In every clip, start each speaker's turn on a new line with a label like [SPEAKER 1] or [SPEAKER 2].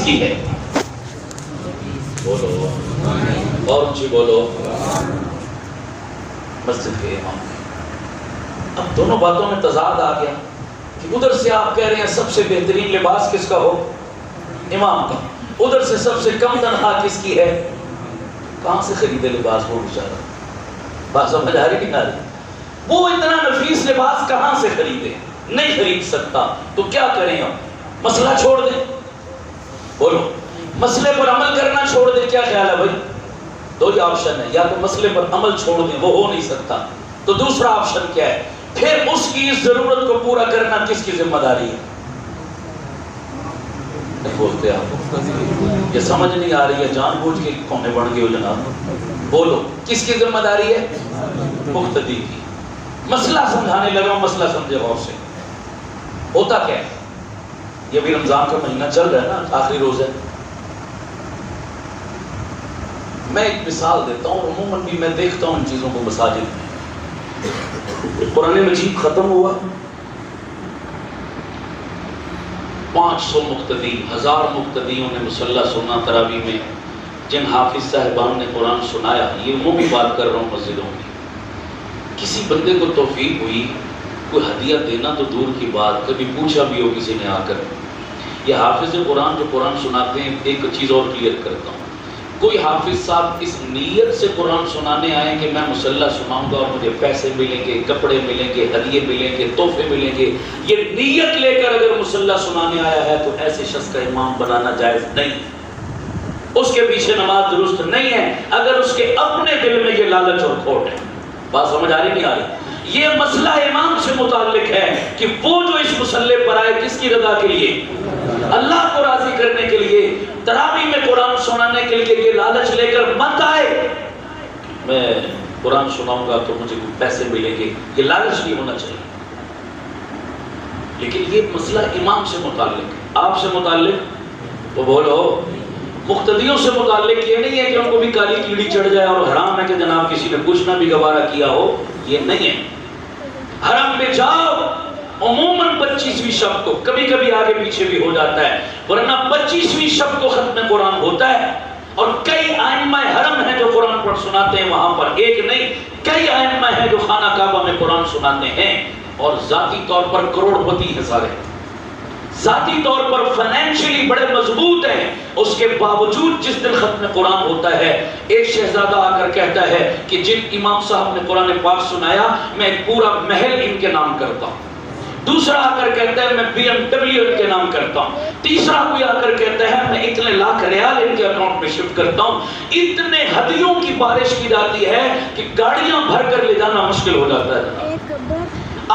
[SPEAKER 1] کی ہے؟ بولو اور اونچی بولو، مسجد کے امام کی۔ اب دونوں باتوں میں تضاد آ گیا کہ ادھر سے آپ کہہ رہے ہیں سب سے بہترین لباس کس کا ہو؟ امام کا، ادھر سے سب سے کم تنخواہ کس کی ہے؟ کہاں سے خریدے لباس وہ بیچارہ؟ بات سمجھ آ رہی نہیں آ رہی؟ وہ اتنا نفیس لباس کہاں سے خریدے؟ نہیں خرید سکتا تو کیا کریں ہم؟ مسئلہ چھوڑ دیں؟ بولو، مسئلے پر عمل کرنا چھوڑ دیں؟ کیا خیال ہے بھائی؟ دو ہی آپشن ہے، یا تو مسئلے پر عمل چھوڑ دیں، وہ ہو نہیں سکتا، تو دوسرا آپشن کیا ہے؟ پھر اس کی اس ضرورت کو پورا کرنا کس کی ذمہ داری ہے؟ نہیں بولتے آپ، یہ سمجھ نہیں آ رہی ہے، جان بوجھ کے کونے بڑھ گئے ہو جناب؟ بولو، کس کی ذمہ داری ہے؟ مقتدی کی۔ مسئلہ سمجھانے لگا ہوں، مسئلہ سمجھے غور سے۔ ہوتا کیا ہے؟ یہ بھی رمضان کا مہینہ چل رہا ہے نا، آخری روز ہے۔ میں ایک مثال دیتا ہوں، عموماً بھی میں دیکھتا ہوں ان چیزوں کو مساجد میں۔ قرآن مجید ختم ہوا، 500 مقتدی، 1000 مقتدیوں نے مصلی سننا تراویح میں، جن حافظ صاحبان نے قرآن سنایا، یہ عمومی بات کر رہا ہوں مسجدوں میں، کسی بندے کو توفیق ہوئی کوئی ہدیہ دینا تو دور کی بات، کبھی پوچھا بھی ہو کسی نے آ کر، یہ حافظ قرآن جو قرآن سناتے ہیں، ایک چیز اور کلیئر کرتا ہوں، کوئی حافظ صاحب اس نیت سے قرآن سنانے آئے کہ میں مصلی سناؤں گا اور مجھے پیسے ملیں گے، کپڑے ملیں گے، ہدیے ملیں گے، تحفے ملیں گے، یہ نیت لے کر اگر مصلی سنانے آیا ہے تو ایسے شخص کا امام بنانا جائز نہیں، اس کے پیچھے نماز درست نہیں ہے اگر اس کے اپنے دل میں یہ لالچ اور کھوٹ ہے۔ بات سمجھ آ رہی نہیں آ رہی؟ یہ مسئلہ امام سے متعلق ہے کہ وہ جو اس مصلی پر آئے کس کی رضا کے لیے؟ اللہ کو راضی کرنے کے لیے، تراویح میں قرآن سنانے کے لیے یہ لالچ لے کر مت آئے میں قرآن سناؤں گا تو مجھے پیسے ملیں گے، یہ لالچ نہیں ہونا چاہیے۔ لیکن یہ مسئلہ امام سے متعلق ہے، آپ سے متعلق، وہ بولو، مقتدیوں سے متعلق یہ نہیں ہے کہ ان کو بھی کالی کیڑی چڑھ جائے اور حرام ہے کہ جناب کسی نے کچھ نہ بھی گوارا کیا ہو، یہ نہیں ہے۔ حرم میں جاؤ، عموماً 25ویں شب کو، کبھی کبھی آگے پیچھے بھی ہو جاتا ہے، ورنہ 25ویں شب کو ختم قرآن ہوتا ہے، اور کئی ائمہ حرم ہیں جو قرآن پڑھ سناتے ہیں وہاں پر، ایک نہیں کئی ائمہ ہیں جو خانہ کعبہ میں قرآن سناتے ہیں، اور ذاتی طور پر کروڑ پتی ہیں سارے، ذاتی طور پر فائنینشلی بڑے مضبوط ہیں، اس کے باوجود جس دن ختم قرآن ہوتا ہے ایک شہزادہ آ کر کہتا ہے کہ جن امام صاحب نے قرآن پاک سنایا میں ایک پورا محل ان کے نام کرتا ہوں، دوسرا آ کر کہتا ہے میں BMW ان کے نام کرتا ہوں، تیسرا کوئی آ کر کہتا ہے میں اتنے لاکھ ریال ان کے اکاؤنٹ میں شفٹ کرتا ہوں، اتنے ہدیوں کی بارش کی جاتی ہے کہ گاڑیاں بھر کر لے جانا مشکل ہو جاتا ہے۔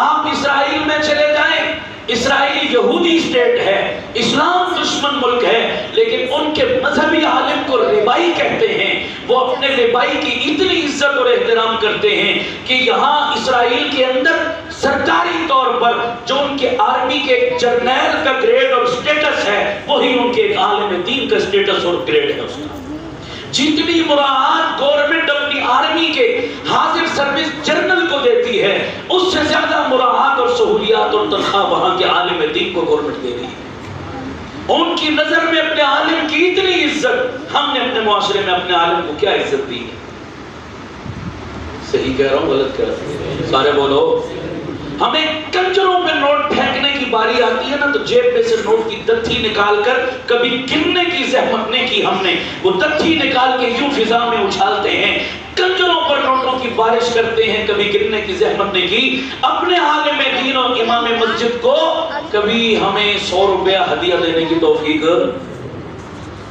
[SPEAKER 1] آپ اسرائیل میں چلے جائیں، اسرائیل یہودی اسٹیٹ ہے، اسلام دشمن ملک ہے، لیکن ان کے مذہبی عالم کو ربائی کہتے ہیں، وہ اپنے ربائی کی اتنی عزت اور احترام کرتے ہیں کہ یہاں اسرائیل کے اندر سرکاری طور پر جو ان کے آرمی کے جرنیل کا گریڈ اور سٹیٹس ہے وہی ان کے عالم دین کا سٹیٹس اور گریڈ ہے۔ اس کا جتنی مراعات گورنمنٹ اپنی آرمی کے حاضر سروس جنرل کو دیتی ہے اس سے زیادہ مراعات اور سہولیات اور تنخواہ وہاں کے عالم دین کو گورنمنٹ دے رہی ہے۔ ان کی نظر میں اپنے عالم کی اتنی عزت، ہم نے اپنے معاشرے میں اپنے عالم کو کیا عزت دی ہے؟ صحیح کہہ رہا ہوں غلط کہہ رہا ہوں؟ سارے بولو۔ ہمیں کنجروں پہ نوٹ پھینکنے کی باری آتی ہے نا تو جیب میں سے نوٹ کی دتھی نکال کر کبھی گننے کی زحمت نہیں کی ہم نے، وہ دتھی نکال کے یوں فضا میں اچھالتے ہیں، کنجروں پر نوٹوں کی بارش کرتے ہیں، کبھی گننے کی زحمت نہیں کی۔ اپنے عالم دین اور امام مسجد کو کبھی ہمیں 100 روپیہ ہدیہ دینے کی توفیق،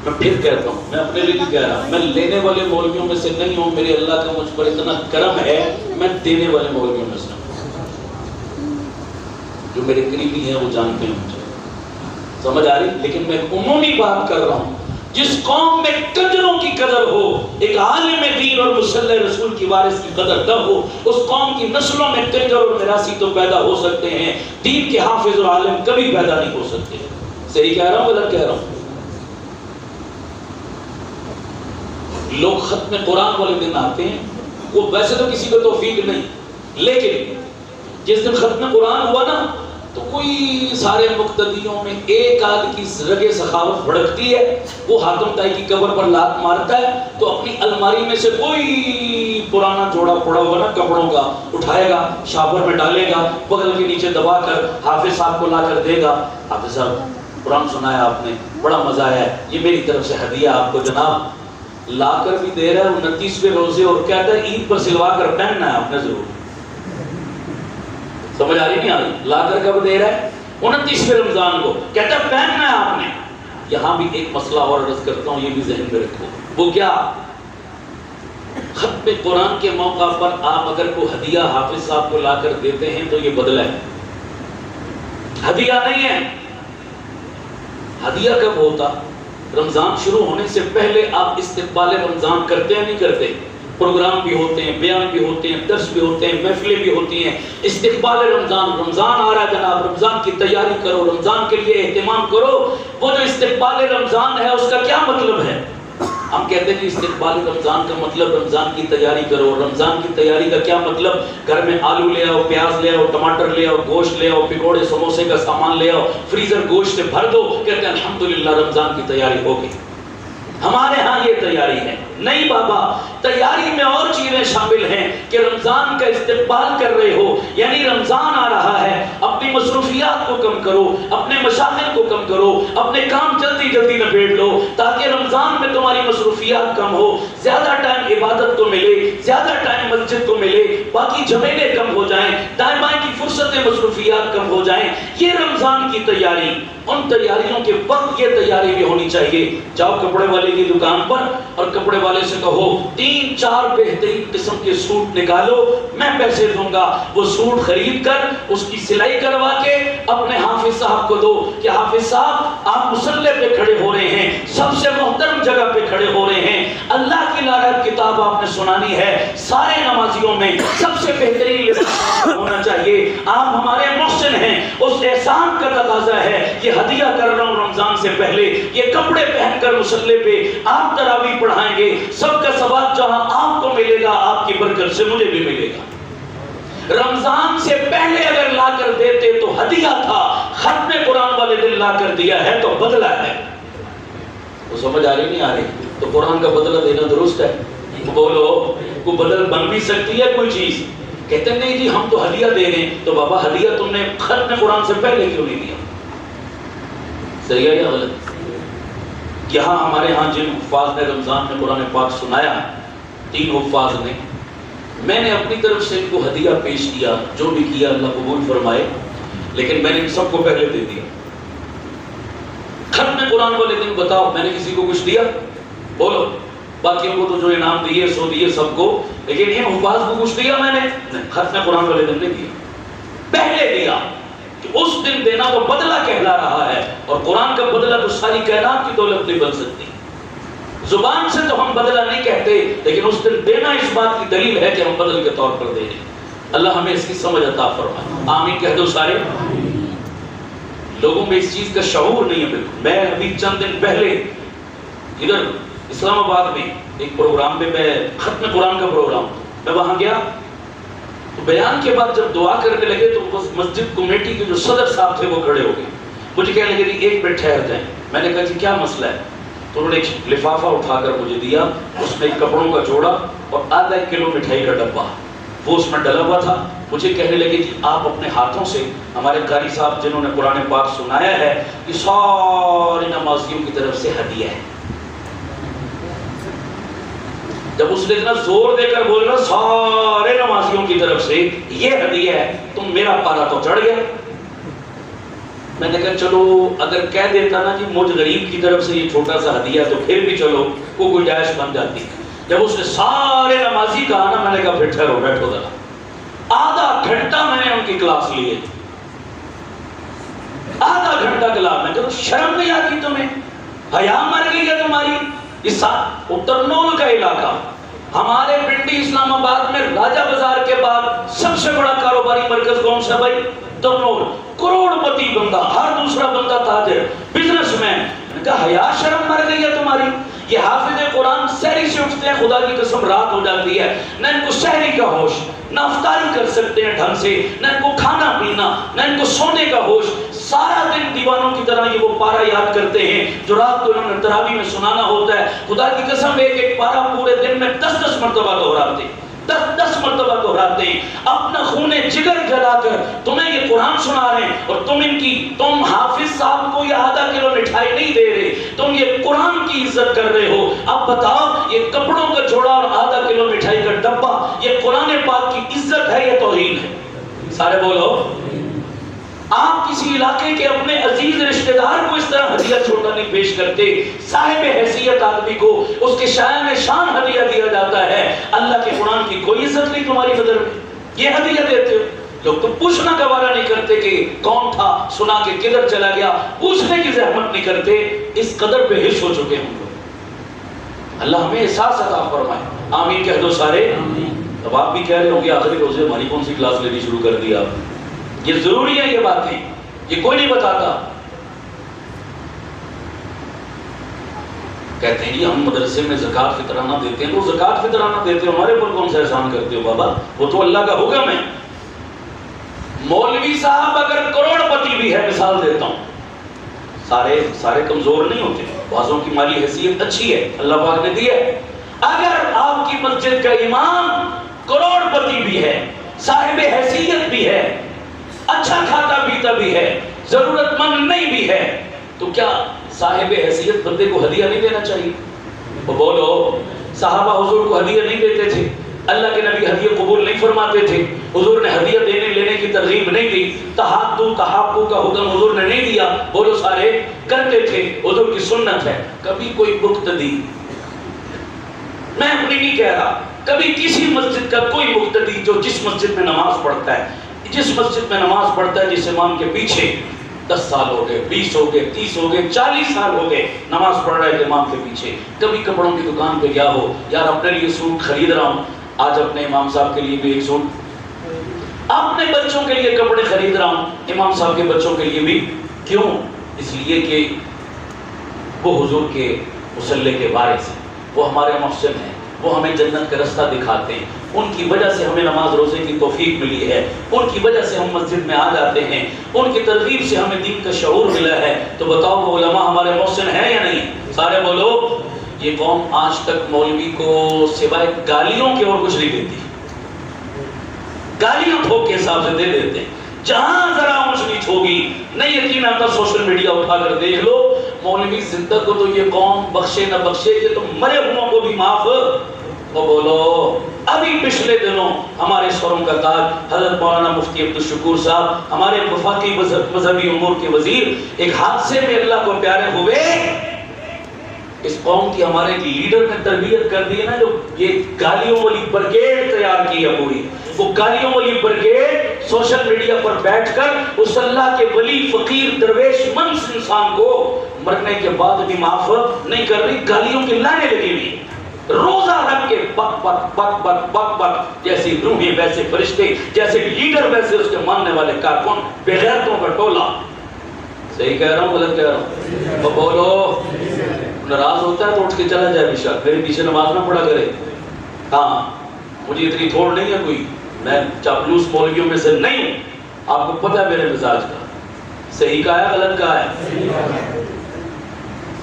[SPEAKER 1] میں پھر کہتا ہوں، میں اپنے لیے نہیں کہہ رہا، میں لینے والے مولویوں میں سے نہیں ہوں، میرے اللہ کا مجھ پر اتنا کرم ہے میں دینے والے مولویوں میں سے ہوں، جو میرے قریبی ہیں وہ جانتے ہیں مجھے، سمجھ آ رہی؟ لیکن میں عمومی بات کر رہا ہوں، جس قوم میں کنجروں کی قدر ہو، ایک عالم دین اور مصلی رسول کی وارث کی قدر نہ ہو، اس قوم کی نسلوں میں کنجر اور میراثی تو پیدا ہو سکتے ہیں، دین کے حافظ اور عالم کبھی پیدا نہیں ہو سکتے۔ صحیح کہہ رہا ہوں غلط کہہ رہا ہوں؟ لوگ ختم قرآن والے دن آتے ہیں، وہ ویسے تو کسی کو توفیق نہیں، لیکن جس دن ختم قرآن ہوا نا تو کوئی سارے مقتدیوں میں ایک آدھ کی رگے سخاوت بھڑکتی ہے، وہ حاتم طائی کی قبر پر لات مارتا ہے تو اپنی الماری میں سے کوئی پرانا جوڑا پڑا ہوگا نا کپڑوں کا اٹھائے گا، شاور میں ڈالے گا، بغل کے نیچے دبا کر حافظ صاحب کو لا کر دے گا، حافظ صاحب قرآن سنایا آپ نے، بڑا مزہ آیا ہے، یہ میری طرف سے ہدیہ آپ کو جناب، لا کر بھی دے رہا ہے 29ویں روزے اور کہتا ہے عید پر سلوا کر پہننا ہے آپ نے ضرور، سمجھ آ رہی نہیں آ رہی؟ لا کر کب دے رہا ہے؟ 29ویں رمضان کو کہتا ہے پہننا ہے آپ نے۔ یہاں بھی ایک مسئلہ اور عرض کرتا ہوں، یہ بھی ذہن میں رکھو، وہ کیا؟ ختم قرآن کے موقع پر آپ اگر کوئی ہدیہ حافظ صاحب کو لا کر دیتے ہیں تو یہ بدلہ ہے، ہدیہ نہیں ہے۔ ہدیہ کب ہوتا؟ رمضان شروع ہونے سے پہلے آپ استقبال رمضان کرتے ہیں نہیں کرتے؟ پروگرام بھی ہوتے ہیں، بیان بھی ہوتے ہیں، درس بھی ہوتے ہیں، محفلیں بھی ہوتی ہیں، استقبال رمضان، رمضان آ رہا ہے جناب، رمضان کی تیاری کرو، رمضان کے لیے اہتمام کرو۔ وہ جو استقبال رمضان ہے اس کا کیا مطلب ہے؟ ہم کہتے ہیں کہ استقبال رمضان کا مطلب رمضان کی تیاری کرو، رمضان کی تیاری کا کیا مطلب؟ گھر میں آلو لے آؤ، پیاز لے آؤ، ٹماٹر لے آؤ، گوشت لے آؤ، پکوڑے سموسے کا سامان لے آؤ، فریزر گوشت سے بھر دو، کہتے ہیں الحمدللہ رمضان کی تیاری ہو گئی۔ ہمارے ہاں یہ تیاری ہے نہیں بابا، تیاری میں اور چیزیں شامل ہیں کہ رمضان کا استقبال کر رہے ہو، یعنی رمضان آ رہا ہے، اپنی مصروفیات کو کم کرو، اپنے مشاغل کو کم کرو، اپنے کام جلدی جلدی نبیڑ لو تاکہ رمضان میں تمہاری مصروفیات کم ہو، زیادہ ٹائم عبادت کو ملے، زیادہ ٹائم مسجد کو ملے، باقی جھمیلے کم ہو جائیں، دائیں بائیں کی فرصتیں مصروفیات کم ہو جائیں۔ یہ رمضان کی تیاری، ان تیاریوں کے وقت یہ تیاری بھی ہونی چاہیے۔ جاؤ کپڑے والے کی دکان پر اور کپڑے والے سے کہو 3-4 بہترین قسم کے سوٹ نکالو، میں پیسے دوں گا، وہ سوٹ خرید کر اس کی سلائی کروا کے اپنے حافظ صاحب کو دو کہ حافظ صاحب آپ مصلے پہ کھڑے ہو رہے ہیں، سب سے محترم جگہ پہ کھڑے ہو رہے ہیں، اللہ کی نارائب کتاب آپ نے سنانی ہے، سارے نمازیوں میں سب سے بہترین لباس ہونا چاہیے، آپ ہمارے محسن ہیں، اس احسان کا تقاضا ہے، یہ ہدیہ کر رہا ہوں رمضان سے پہلے، یہ کپڑے پہن کر مصلے پہ آپ تراویح پڑھائیں گے، سب کا ثواب جہاں آپ کو ملے گا آپ کی برکت سے مجھے بھی ملے گا۔ رمضان سے پہلے اگر لا کر دیتے تو ہدیہ تھا، ختم قرآن والے دن لا کر دیا ہے تو بدلہ ہے۔ وہ سمجھ آ رہی نہیں آ رہی؟ تو قرآن کا بدلہ دینا درست ہے؟ بولو، کوئی بدل بن بھی سکتی ہے کوئی چیز؟ کہتے نہیں جی ہم تو ہدیہ دے رہے ہیں، تو بابا ہدیہ تم نے ختم قرآن سے پہلے کیوں نہیں دیا؟ صحیح ہے یا غلط؟ یہاں ہمارے ہاں جن حفاظ نے رمضان میں قرآن پاک سنایا ہے، 3 حفاظ نے، میں نے اپنی طرف سے ان کو ہدیہ پیش کیا، جو بھی کیا اللہ قبول فرمائے، لیکن میں نے سب کو پہلے دے دیا۔ ختم قرآن والے دن بتاؤ میں نے کسی کو کچھ دیا؟ بولو، باقیوں کو تو جو انعام دیے سو دیے سب کو، لیکن ان حفاظ کو کچھ دیا میں نے؟ ختم قرآن والے دن نہیں دیا، پہلے دیا کہ اس دن دینا وہ بدلہ کہلا رہا ہے، اور قرآن کا بدلہ تو ساری کائنات کی دولت نہیں بن سکتی۔ زبان سے تو ہم بدلہ نہیں کہتے، لیکن اس دن دینا اس بات کی دلیل ہے کہ ہم بدل کے طور پر دے رہے ہیں۔ اللہ ہمیں اس کی سمجھ عطا فرمائے، آمین کہہ دو سارے۔ لوگوں میں اس چیز کا شعور نہیں ہے بالکل۔ میں ابھی چند دن پہلے ادھر اسلام آباد میں ایک پروگرام پہ، میں ختم قرآن کا پروگرام، میں وہاں گیا تو بیان کے بعد جب دعا کرنے لگے تو مسجد کمیٹی کے جو صدر صاحب تھے وہ کھڑے ہو گئے، مجھے کہنے لگے کہ ایک منٹ ٹھہر جائیں۔ میں نے کہا جی کیا مسئلہ ہے؟ تو انہوں نے ایک لفافہ اٹھا کر مجھے دیا، اس میں کپڑوں کا جوڑا اور آدھا 1 کلو مٹھائی کا ڈبہ، وہ اس میں ڈلا ہوا تھا۔ مجھے کہنے لگے کہ آپ اپنے ہاتھوں سے ہمارے قاری صاحب جنہوں نے قرآن پاک سنایا ہے، یہ سارے نمازیوں کی طرف سے ہدیہ ہے۔ جب اس نے اتنا زور دے کر بول رہا سارے نمازیوں کی طرف سے یہ ہدیہ ہے، تو میرا پارا تو چڑھ گیا۔ میں نے کہا چلو اگر کہہ دیتا نا جی مجھ غریب کی طرف سے یہ چھوٹا سا ہدیہ تو پھر بھی چلو کوئی گنجائش بن جاتی۔ جب اس نے سارے نمازی کہا نا، میں نے کہا پھر ٹھہرو، بیٹھو ذرا۔ آدھا گھنٹہ میں نے ان کی کلاس لی ہے، آدھا گھنٹہ کلاس میں۔ کہ شرم نہیں آتی تمہیں؟ حیا مر گئی ہے تمہاری؟ اس اترنول کا علاقہ، ہمارے پنڈی اسلام آباد میں راجہ بازار کے بعد سب سے بڑا کاروباری مرکز کون سا بھائی؟ ترنول۔ کروڑ پتی بندہ، ہر دوسرا بندہ تاجر، بزنس مین۔ میں نے کہا حیا شرم مر گئی ہے تمہاری؟ یہ حافظ قرآن سحری سے اٹھتے ہیں خدا کی قسم رات ہو جاتی ہے، نہ ان کو سحری کا ہوش، نہ افطاری کر سکتے ہیں ڈھنگ سے، نہ ان کو کھانا پینا، نہ ان کو سونے کا ہوش، سارا دن دیوانوں کی طرح یہ وہ پارا یاد کرتے ہیں جو رات کو انہوں نے تراویح میں سنانا ہوتا ہے۔ خدا کی قسم ایک ایک پارا پورے دن میں 10 مرتبہ دہراتے ہیں، 10 مرتبہ دہراتے ہیں، اپنا خون جگر جلا کر تمہیں یہ قرآن سنا رہے ہیں، اور تم حافظ صاحب کو یہ آدھا کلو مٹھائی نہیں دے رہے، تم یہ قرآن کی عزت کر رہے ہو۔ اب بتاؤ یہ کپڑوں کا جوڑا اور آدھا کلو مٹھائی کا ڈبہ یہ قرآن پاک کی عزت ہے یا توہین ہے؟ سارے بولو۔ آپ کسی علاقے کے اپنے عزیز رشتہ دار کو اس طرح ہدیہ چھوٹا نہیں پیش کرتے، صاحب حیثیت آدمی کو اس کے شایان شان ہدیہ دیا جاتا ہے۔ اللہ کے قرآن کی کوئی عزت نہیں تمہاری نظر میں، یہ ہدیہ دیتے ہو۔ لوگ تو پوچھنا گوارا نہیں کرتے کہ کون تھا، سنا کے کدھر چلا گیا، پوچھنے کی زحمت نہیں کرتے، اس قدر بے حس ہو چکے ہوں لوگ۔ اللہ ہمیں احساس عطا فرمائے، آمین کہہ دو سارے۔ اب آپ بھی کہہ رہے ہوں گے آخری روزے ہماری کون سی کلاس لینی شروع کر دی آپ؟ یہ ضروری ہے، یہ باتیں یہ کوئی نہیں بتاتا۔ کہتے ہیں جی ہم مدرسے میں زکوٰۃ فطرانہ دیتے ہیں، تو زکوٰۃ فطرانہ دیتے ہو، ہمارے پر کون سا احسان کرتے ہو بابا؟ وہ تو اللہ کا حکم ہے۔ مولوی صاحب اگر کروڑ پتی بھی ہے، مثال دیتا ہوں، سارے کمزور نہیں ہوتے، بعضوں کی مالی حیثیت اچھی ہے، اللہ پاک نے دی ہے۔ اگر آپ کی مسجد کا امام کروڑ پتی بھی ہے، صاحب حیثیت بھی ہے، اچھا کھاتا پیتا بھی ہے، ضرورت مند نہیں بھی ہے، تو کیا صاحب حیثیت بندے کو ہدیہ نہیں دینا چاہیے؟ وہ بولو۔ صحابہ حضور کو ہدیہ نہیں دیتے تھے، اللہ کے نبی ہدیہ قبول نہیں فرماتے تھے، حضور نے ہدیہ دینے لینے کی ترغیب نہیں دی، تحادو تحابو کا حکم حضور نے نہیں دیا، بولو سارے کرتے تھے، حضور کی سنت ہے۔ کبھی کوئی مقتدی، میں اپنی نہیں کہہ رہا، کبھی کسی مسجد کا کوئی مقتدی جو جس مسجد میں نماز پڑھتا ہے، جس مسجد میں نماز پڑھتا ہے، جس امام کے پیچھے 10 سال ہو گئے، 20 ہو گئے، 30 ہو گئے، 40 سال ہو گئے نماز پڑھ رہا ہے امام کے پیچھے، کبھی کپڑوں کی دکان پہ گیا ہو، یار اپنے لیے سوٹ خرید رہا ہوں، آج اپنے امام صاحب کے لیے بھی ایک سوٹ، اپنے بچوں کے لیے کپڑے خرید رہا ہوں، امام صاحب کے بچوں کے لیے بھی، کیوں؟ اس لیے کہ وہ حضور کے مصلی کے وارث ہیں، وہ ہمارے محسن ہیں، وہ ہمیں جنت کا رستہ دکھاتے ہیں، ان کی وجہ سے ہمیں نماز روزے کی توفیق ملی ہے، ان کی وجہ سے ہم مسجد میں آ جاتے ہیں، ان کی ترغیب سے ہمیں دین کا شعور ملا ہے۔ تو بتاؤ وہ علماء ہمارے محسن ہیں یا نہیں؟ سارے بولو۔ یہ قوم آج تک مولوی کو سوائے گالیوں کے اور کچھ نہیں دیتی، گالیاں ٹھوک کے حساب سے دے دیتے ہیں، جہاں ذرا اونچ نیچ ہوگی نہیں یقین آتا سوشل میڈیا اٹھا کر دیکھ لو، مولوی زندہ کو تو یہ قوم بخشے نہ بخشے کہ تم مرے ہوں کو بھی معاف وہ بولو۔ ابھی پچھلے دنوں ہمارے سروں کا تاج حضرت مولانا مفتی عبدالشکور صاحب، ہمارے وفاقی مذہبی امور کے وزیر، ایک حادثے میں اللہ کو پیارے ہوئے۔ اس قوم کی ہمارے لیڈر نے تربیت کر دی ہے نا، جو یہ گالیوں والی برگیڈ تیار کی ہے پوری، وہ گالیوں والی برگیڈ سوشل میڈیا پر بیٹھ کر اس اللہ کے ولی فقیر درویش منس انسان کو مرنے کے بعد بھی معاف نہیں کر رہی، گالیوں کی لائنیں لگی ہوئی، روزہ رکھ کے بک بک بک بک بک بک، جیسی روحیں ویسے فرشتے، جیسے لیڈر ویسے اس کے ماننے والے کارکن، بغیرتوں کا ٹولہ۔ صحیح کہہ رہا ہوں غلط کہہ رہا ہوں؟ وہ بولو۔ ناراض ہوتا ہے تو اٹھ کے چلا جائے بے شک، میرے پیچھے نماز نہ پڑھا کرے۔ ہاں مجھے اتنی تھوڑ نہیں ہے کوئی، میں چاپلوس مولویوں میں سے نہیں ہوں، آپ کو پتہ ہے میرے مزاج کا، صحیح کہا ہے غلط کہا ہے؟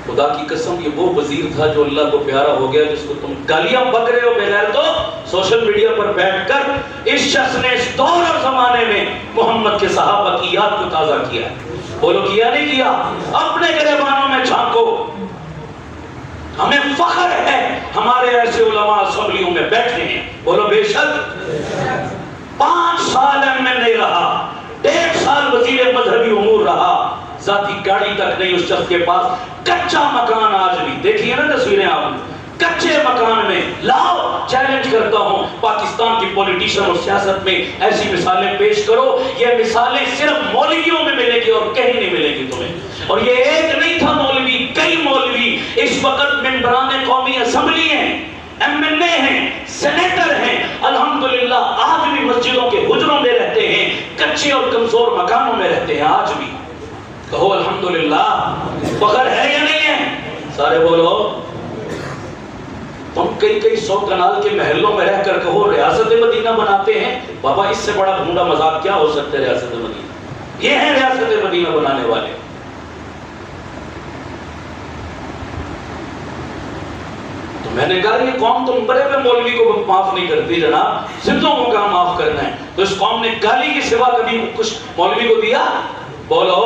[SPEAKER 1] خدا کی قسم یہ وہ وزیر تھا جو اللہ کو پیارا ہو گیا، جس کو تم گالیاں بک رہے ہو بغیر تو سوشل میڈیا پر بیٹھ کر، اس شخص نے اس دور اور زمانے میں محمد کے صحابہ کی یاد کو تازہ کیا۔ بولو کیا نہیں کیا؟ اپنے گریبانوں میں جھانکو، ہمیں فخر ہے ہمارے ایسے علماء اسمبلیوں میں بیٹھے ہیں، بولو بے شک۔ 5 سال MLA رہا، 1.5 سال وزیر مذہبی امور رہا، ذاتی گاڑی تک نہیں اس شخص کے پاس، کچا مکان آج بھی، دیکھیے نا تصویریں آپ نے، کچے مکان میں، لاؤ چیلنج کرتا ہوں پاکستان کی پولیٹیشن اور سیاست میں ایسی مثالیں پیش کرو، یہ مثالیں صرف مولویوں میں ملے گی اور کہیں نہیں ملے گی تمہیں۔ اور یہ ایک نہیں تھا مولوی، کئی مولوی اس وقت ممبران قومی اسمبلی ہیں، MLA ہیں، سینیٹر ہیں، الحمدللہ آج بھی مسجدوں کے حجروں میں رہتے ہیں، کچے اور کمزور مکانوں میں رہتے ہیں آج بھی۔ کہو الحمدللہ، فخر ہے یا نہیں ہے؟ سارے بولو۔ تم کئی کئی 100 کنال کے محلوں میں رہ کر کہو ریاست مدینہ بناتے ہیں، بابا اس سے بڑا بھونڈا مذاق کیا ہو سکتا ہے؟ ریاست مدینہ، یہ ہیں ریاست مدینہ بنانے والے۔ تو میں نے کہا یہ قوم تم بڑے میں مولوی کو معاف نہیں کرتی جناب، سندھوں کو کہاں معاف کرنا ہے؟ تو اس قوم نے گالی کے سوا کبھی کچھ مولوی کو دیا؟ بولو۔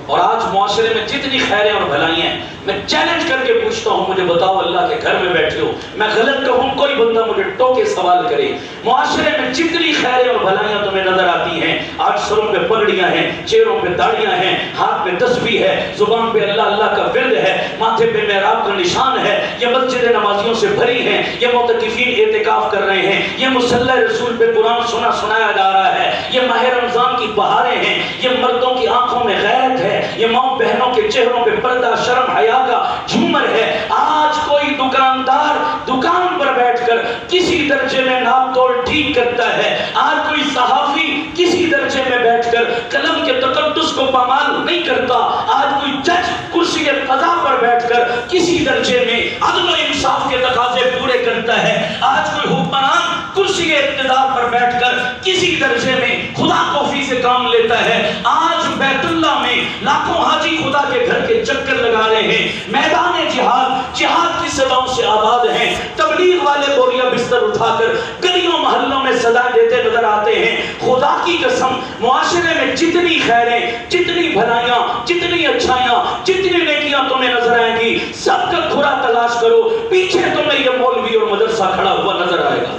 [SPEAKER 1] اور آج معاشرے میں جتنی خیریں اور بھلائیاں ہیں، میں چیلنج کر کے پوچھتا ہوں، مجھے بتاؤ اللہ کے گھر میں بیٹھے ہو، میں غلط کہوں کوئی بندہ مجھے ٹوکے سوال کرے، معاشرے میں جتنی خیریں اور بھلائیاں تمہیں نظر آتی ہیں، آج سروں پہ پگڑیاں ہیں، چہروں پہ داڑیاں ہیں، ہاتھ میں تسبیح ہے، زبان پہ اللہ اللہ کا ورد ہے، ماتھے پہ محراب کا نشان ہے، یہ مسجد نمازیوں سے بھری ہیں، یہ معتکفین اعتکاف کر رہے ہیں، یہ مصلی رسول پہ قرآن سنایا جا رہا ہے، یہ ماہ رمضان کی بہاریں ہیں، یہ مردوں کی آنکھوں میں غیرت ہے، یہ ماں بہنوں کے چہروں پہ پردہ شرم حیا کا جھومر ہے۔ آج کوئی دکاندار دکان پر بیٹھ کر کسی درجے میں ناپ توڑ ٹھیک کرتا ہے، آج کوئی صحافی کسی درجے میں بیٹھ کر قلم کے تقدس کو پامال نہیں کرتا، آج کوئی جج کرسی قضا پر بیٹھ کر کسی درجے میں عدل و انصاف کے تقاضے پورے کرتا ہے، آج کوئی حکمران کرسی اقتدار پر بیٹھ کر کسی درجے میں خدا کوفی سے کام لیتا ہے۔ آج بیت اللہ میں لاکھوں حاجی خدا کے گھر کے چکر لگا رہے ہیں، میدان جہاد کی صداؤں سے آباد ہیں، تبلیغ والے بوریا بستر اٹھا کر گلیوں محلوں میں صدا دیتے نظر آتے ہیں۔ خدا کی قسم معاشرے میں جتنی خیریں، جتنی بھلائیاں، جتنی اچھائیاں، جتنی نیکیاں تمہیں نظر آئیں گی، سب کا کھرا تلاش کرو، پیچھے تمہیں یہ مولوی اور مدرسہ کھڑا ہوا نظر آئے گا۔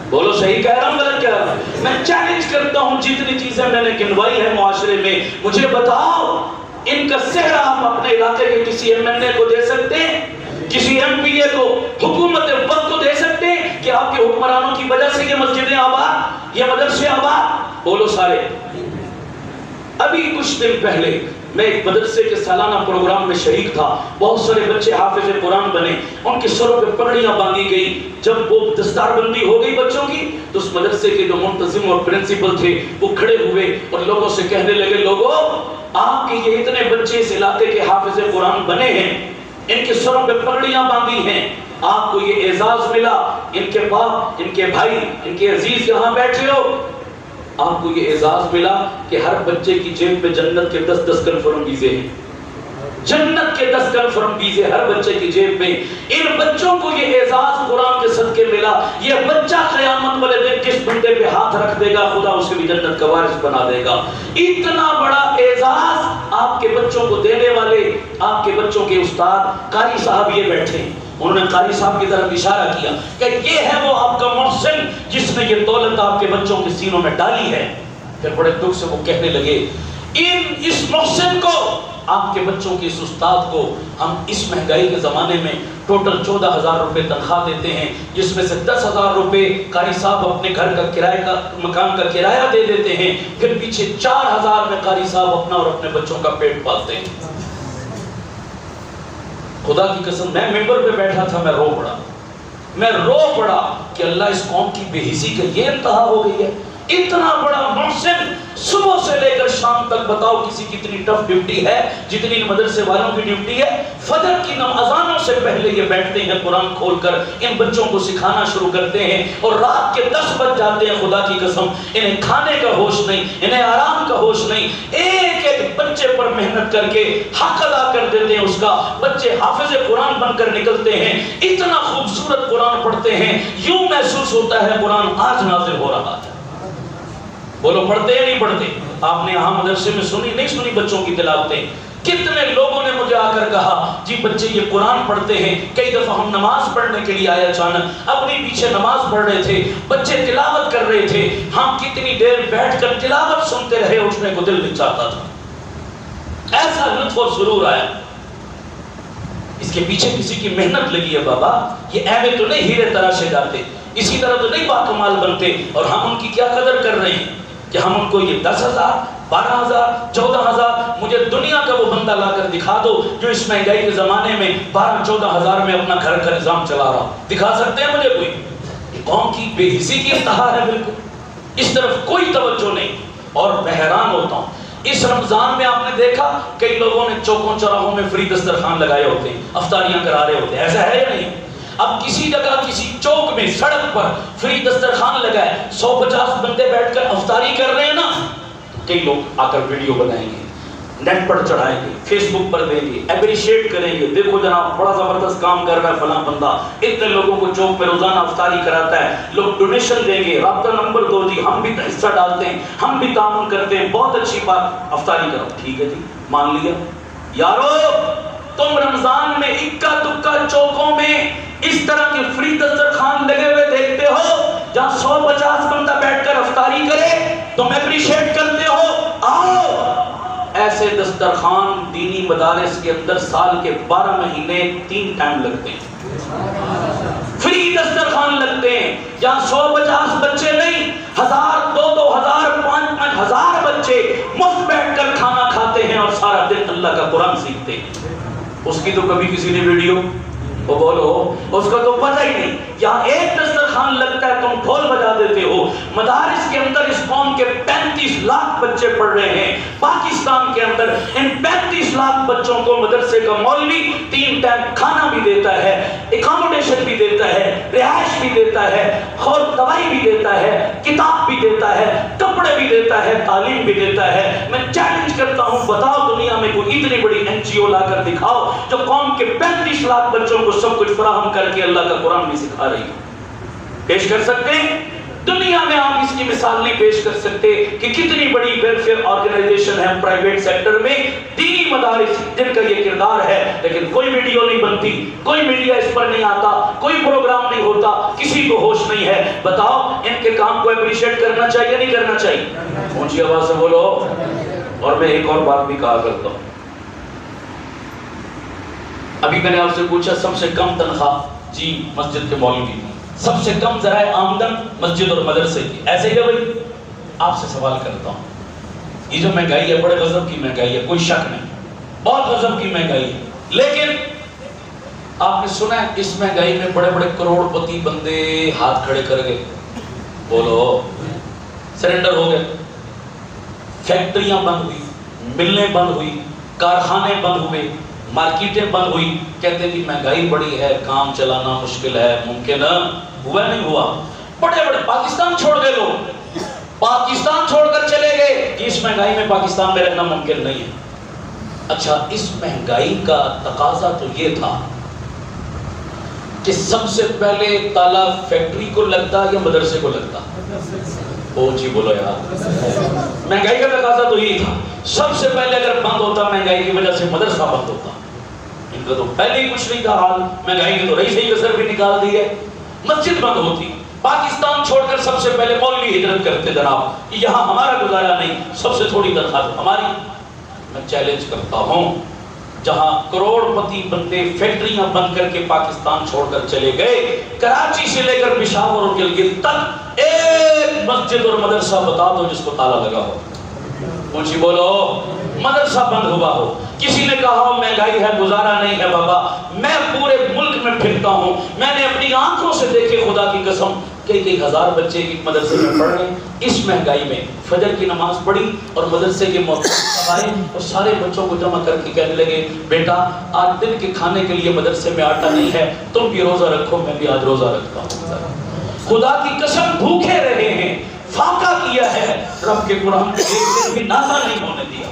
[SPEAKER 1] بولو صحیح کہہ رہا ہوں غلط کہہ رہا ہوں؟ میں چیلنج کرتا ہوں، جتنی چیزیں میں نے گنوائی ہے معاشرے میں، مجھے بتاؤ ان کا سہرا آپ اپنے علاقے کے کسی ایم این اے کو دے سکتے ہیں، کسی ایم پی اے کو، حکومت وقت کو دے سکتے ہیں کہ آپ کے حکمرانوں کی وجہ سے یہ مسجدیں آباد، یہ مدرسے آباد؟ بولو سارے۔ ابھی کچھ دن پہلے میں ایک مدرسے کے سالانہ پروگرام میں شریک تھا، بہت سارے بچے حافظ قرآن بنے، ان کے سروں پہ پگڑیاں باندھی گئی۔ جب وہ دستار بندی ہو گئی بچوں کی تو اس مدرسے کے جو منتظم اور پرنسپل تھے وہ کھڑے ہوئے اور لوگوں سے کہنے لگے، لوگوں آپ کے یہ اتنے بچے اس علاقے کے حافظ قرآن بنے ہیں، ان کے سروں پہ پگڑیاں باندھی ہیں، آپ کو یہ اعزاز ملا، ان کے باپ، ان کے بھائی، ان کے عزیز یہاں بیٹھے ہو، آپ کو یہ اعزاز ملا کہ ہر بچے کی جیب میں جنت کے 10 کنفرم ویزے ہیں، جنت کے 10 کنفرم ویزے ہر بچے کی جیب میں۔ ان بچوں کو یہ اعزاز قرآن کے صدقے ملا، یہ بچہ قیامت والے دن جس بندے پہ ہاتھ رکھ دے گا خدا اسے بھی جنت کا وارث بنا دے گا۔ اتنا بڑا اعزاز آپ کے بچوں کو دینے والے آپ کے بچوں کے استاد قاری صاحب یہ بیٹھے ہیں، انہوں نے قاری صاحب کی طرف اشارہ کیا کہ یہ ہے وہ آپ کا محسن جس نے یہ دولت آپ کے بچوں کے سینوں میں ڈالی ہے۔ پھر بڑے دکھ سے وہ کہنے لگے، اس محسن کو، آپ کے بچوں کے اس استاد کو ہم اس مہنگائی کے زمانے میں ٹوٹل 14,000 روپے تنخواہ دیتے ہیں، جس میں سے 10,000 روپے قاری صاحب اپنے گھر کا کرایہ کا مکان کا کرایہ دے دیتے ہیں، پھر پیچھے 4,000 میں قاری صاحب اپنا اور اپنے بچوں کا پیٹ پالتے ہیں۔ خدا کی قسم میں ممبر پہ بیٹھا تھا، میں رو پڑا کہ اللہ اس قوم کی بے حسی کا یہ انتہا ہو گئی ہے۔ اتنا بڑا محسن صبح سے لے کر شام تک، بتاؤ کسی کی اتنی ٹف ڈیوٹی ہے جتنی مدرسے والوں کی ڈیوٹی ہے؟ فجر کی اذانوں سے پہلے یہ بیٹھتے ہیں، قرآن کھول کر ان بچوں کو سکھانا شروع کرتے ہیں، اور رات کے 10 بج جاتے ہیں۔ خدا کی قسم انہیں کھانے کا ہوش نہیں، انہیں آرام کا ہوش نہیں، ایک ایک بچے پر محنت کر کے حق ادا کر دیتے ہیں اس کا۔ بچے حافظ قرآن بن کر نکلتے ہیں، اتنا خوبصورت قرآن پڑھتے ہیں، یوں محسوس ہوتا ہے قرآن آج نازل ہو رہا ہے۔ بولو پڑھتے یا نہیں پڑھتے؟ آپ نے یہاں مدرسے میں سنی نہیں سنی بچوں کی تلاوتیں؟ کتنے لوگوں نے مجھے آ کر کہا جی بچے یہ قرآن پڑھتے ہیں، کئی دفعہ ہم نماز پڑھنے کے لیے آئے، اچانک اپنی پیچھے نماز پڑھ رہے تھے، بچے تلاوت کر رہے تھے، ہم کتنی دیر بیٹھ کر تلاوت سنتے رہے، اٹھنے کو دل نہیں چاہتا تھا، ایسا لطف اور سرور آیا۔ اس کے پیچھے کسی کی محنت لگی ہے بابا، یہ ایویں تو نہیں ہیرے تراشے جاتے، اسی طرح تو نہیں باکمال بنتے، اور ہم ان کی کیا قدر کر رہے ہیں کہ ہم ان کو یہ 10,000 12,000 14,000، مجھے دنیا کا وہ بندہ لا کر دکھا دو جو اس مہنگائی کے زمانے میں 12-14,000 میں اپنا گھر کا نظام چلا رہا، دکھا سکتے ہیں مجھے کوئی؟ قوم کی بے حسی کی انتہا ہے، بالکل اس طرف کوئی توجہ نہیں۔ اور میں حیران ہوتا ہوں اس رمضان میں آپ نے دیکھا کئی لوگوں نے چوکوں چوراہوں میں فری دسترخوان لگائے ہوتے ہیں، افطاریاں کرا رہے ہوتے ہیں، ایسا ہے یا نہیں؟ اب کسی جگہ کسی چوک میں سڑک پر فری دسترخوان لگائے 150 بندے بیٹھ کر افطاری کر رہے ہیں نا، کئی لوگ آ کر ویڈیو بنائیں گے، نیٹ پر چڑھائیں گے، فیس بک پر دیں گے، اپریشیٹ کریں گے، دیکھو جناب بڑا زبردست کام کر رہا ہے فلاں بندہ، اتنے لوگوں کو چوک پہ روزانہ افطاری کراتا ہے، لوگ ڈونیشن دیں گے، رابطہ نمبر دو جی، ہم بھی حصہ ڈالتے ہیں، ہم بھی تعاون کرتے ہیں، بہت اچھی بات، افطاری کرو، ٹھیک ہے جی مان لیا۔ یارو تم رمضان میں اکا دکا چوکوں میں اس طرح کے فری دسترخوان لگے ہوئے دیکھتے ہو جہاں 150 بندہ بیٹھ کر افطاری کرے، تم اپریشیٹ کرتے ہو، آؤ ایسے دسترخوان دینی مدارس کے اندر سال کے 12 مہینے 3 ٹائم لگتے ہیں، فری دسترخوان لگتے ہیں جہاں 150 بچے نہیں، 1000 2000 5000 بچے مفت بیٹھ کر کھانا کھاتے ہیں اور سارا دن اللہ کا قرآن سیکھتے ہیں۔ اس کی تو کبھی کسی نے ویڈیو وہ بولو، اس کا تو پتہ ہی نہیں، یہاں ایک دسترخوان لگتا ہے تم ڈھول بجا دیتے ہو۔ مدارس کے اندر اس قوم کے 35 لاکھ بچے پڑھ رہے ہیں، پاکستان کے اندر ان 35 لاکھ بچوں کو مدرسے کا مولوی 3 ٹائم کھانا بھی دیتا ہے، اکاموڈیشن بھی دیتا ہے، رہائش بھی دیتا ہے، اور دوائی بھی دیتا ہے، کتاب بھی دیتا ہے، کپڑے بھی دیتا ہے، تعلیم بھی دیتا ہے۔ میں چیلنج کرتا ہوں، بتاؤ دنیا میں کوئی اتنی بڑی NGO لا کر دکھاؤ جو قوم کے 35 لاکھ بچوں کو سب کچھ فراہم کر کے اللہ کا قرآن بھی سکھا رہی ہے۔ پیش کر سکتے ہیں؟ دنیا میں آپ اس کی مثال نہیں پیش کر سکتے کہ کتنی بڑی ویلفیئر آرگنائزیشن ہے پرائیویٹ سیکٹر میں، دینی مدارس جن کا یہ کردار ہے، لیکن کوئی ویڈیو نہیں بنتی، کوئی میڈیا اس پر نہیں آتا، کوئی پروگرام نہیں ہوتا، کسی کو ہوش نہیں ہے۔ بتاؤ ان کے کام کو اپریشیٹ کرنا چاہیے نہیں کرنا چاہیے؟ اونچی آواز سے بولو۔ اور میں ایک اور بات بھی کہا کرتا ہوں، ابھی میں نے آپ سے پوچھا سب سے کم تنخواہ، جی مسجد کے مولوی، سب سے کم ذرائع آمدن مسجد اور مدرسے کی، ایسے ہی ہے بھائی؟ آپ سے سوال کرتا ہوں، یہ جو مہنگائی ہے بڑے غضب کی مہنگائی ہے، کوئی شک نہیں، بہت غضب کی مہنگائی ہے، لیکن آپ نے سنا ہے اس مہنگائی میں بڑے بڑے کروڑ پتی بندے ہاتھ کھڑے کر گئے، بولو سرنڈر ہو گئے، فیکٹریاں بند ہوئی، ملیں بند ہوئی، کارخانے بند ہوئے، مارکیٹیں بند ہوئی، کہتے ہیں کہ مہنگائی بڑی ہے، کام چلانا مشکل ہے، ممکن ہوا نہیں ہوا؟ بڑے بڑے پاکستان چھوڑ گئے لوگ، پاکستان چھوڑ کر چلے گئے کہ اس مہنگائی میں پاکستان میں رہنا ممکن نہیں ہے۔ اچھا اس مہنگائی کا تقاضا تو یہ تھا کہ سب سے پہلے تالا فیکٹری کو لگتا یا مدرسے کو لگتا؟ او جی بولو یار، مہنگائی کا تقاضا تو یہی تھا، سب سے پہلے اگر بند ہوتا مہنگائی کی وجہ سے مدرسہ بند ہوتا، ان کا تو پہلے ہی کچھ نہیں تھا حال، مہنگائی کی تو رئیس ہی کسر بھی نکال دی ہے، مسجد بند ہوتی، پاکستان چھوڑ کر سب سے پہلے مولوی ہجرت کرتے جناب، یہاں ہمارا گزارا نہیں، سب سے تھوڑی تنخواہ ہماری۔ میں چیلنج کرتا ہوں، جہاں کروڑ پتی بندے فیکٹریاں بند کر کے پاکستان چھوڑ کر چلے گئے، کراچی سے لے کر پشاور اور گلگت تک ایک مسجد اور مدرسہ بتا دو جس کو تالا لگا ہو، اونچی بولو، مدرسہ بند ہوا ہو، کسی نے کہا ہو مہنگائی ہے گزارا نہیں ہے بابا، میں پورے ملک میں پھرتا ہوں، میں نے اپنی آنکھوں سے دیکھے خدا کی قسم کئی ہزار بچے ایک مدرسے میں پڑھ رہے ہیں، اس مہنگائی میں فجر کی نماز پڑھی اور مدرسے کے موقع آئے اور سارے بچوں کو جمع کر کے کہنے لگے بیٹا آج دن کے کھانے کے لیے مدرسے میں آٹا نہیں ہے، تم بھی روزہ رکھو، میں بھی آج روزہ رکھتا ہوں۔ خدا کی قسم بھوکے رہے ہیں، فاقہ کیا ہے، رب کے قرآن کو ایک دن بھی نازا نہیں ہونے دیا،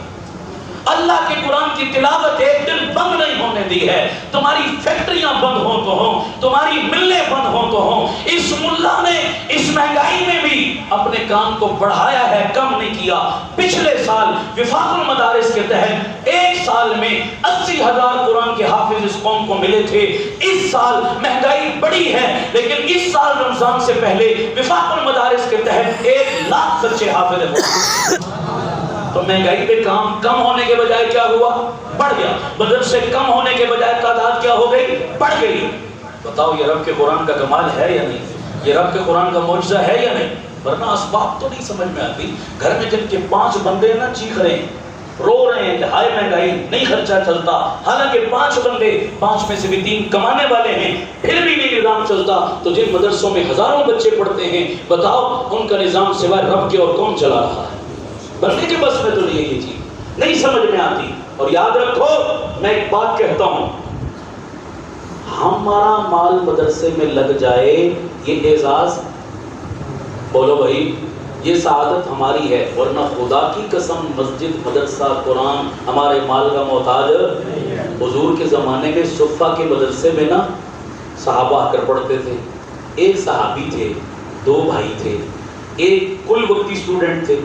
[SPEAKER 1] اللہ کے قرآن کی تلاوت ایک دن بند نہیں ہونے دی ہے، تمہاری فیکٹریاں بند ہوں تو ہوں، تمہاری ملیں بند ہوں تو ہوں، اس ملا نے اس مہنگائی میں بھی اپنے کام کو بڑھایا ہے، کم نہیں کیا۔ پچھلے سال وفاق المدارس کے تحت ایک سال میں 80,000 قرآن کے حافظ اس قوم کو ملے تھے، اس سال مہنگائی بڑی ہے لیکن اس سال رمضان سے پہلے وفاق المدارس کے تحت 1,00,000 بچے حافظ ہوئے۔ تو مہنگائی پہ کام کم ہونے کے بجائے کیا ہوا؟ بڑھ گیا۔ مدرسے کم ہونے کے بجائے تعداد کیا ہو گئی؟ بڑھ گئی۔ بتاؤ یہ رب کے قرآن کا کمال ہے یا نہیں؟ یہ رب کے قرآن کا معجزہ ہے یا نہیں؟ ورنہ اسباب تو نہیں سمجھ میں آتی۔ گھر میں جن کے 5 بندے نا چیخ رہے ہیں، رو رہے ہیں کہ ہائے مہنگائی، نہیں خرچہ چلتا، حالانکہ 5 بندے، 5 میں سے بھی 3 کمانے والے ہیں، پھر بھی نہیں نظام چلتا، تو جن مدرسوں میں ہزاروں بچے پڑھتے ہیں، بتاؤ ان کا نظام سوائے رب کے اور کون چلا رہا ہے؟ بندے کے بس میں تو نہیں ہے یہ چیز، نہیں سمجھ میں آتی. اور یاد رکھو میں ایک بات کہتا ہوں، ہمارا مال مدرسے میں لگ جائے یہ اعزاز، بولو بھائی یہ سعادت ہماری ہے، ورنہ خدا کی قسم مسجد مدرسہ قرآن ہمارے مال کا محتاج. حضور کے زمانے میں صفہ کے مدرسے میں نا صحابہ آ کر پڑھتے تھے. ایک صحابی تھے، دو بھائی تھے، ایک کل وقتی اسٹوڈنٹ تھے،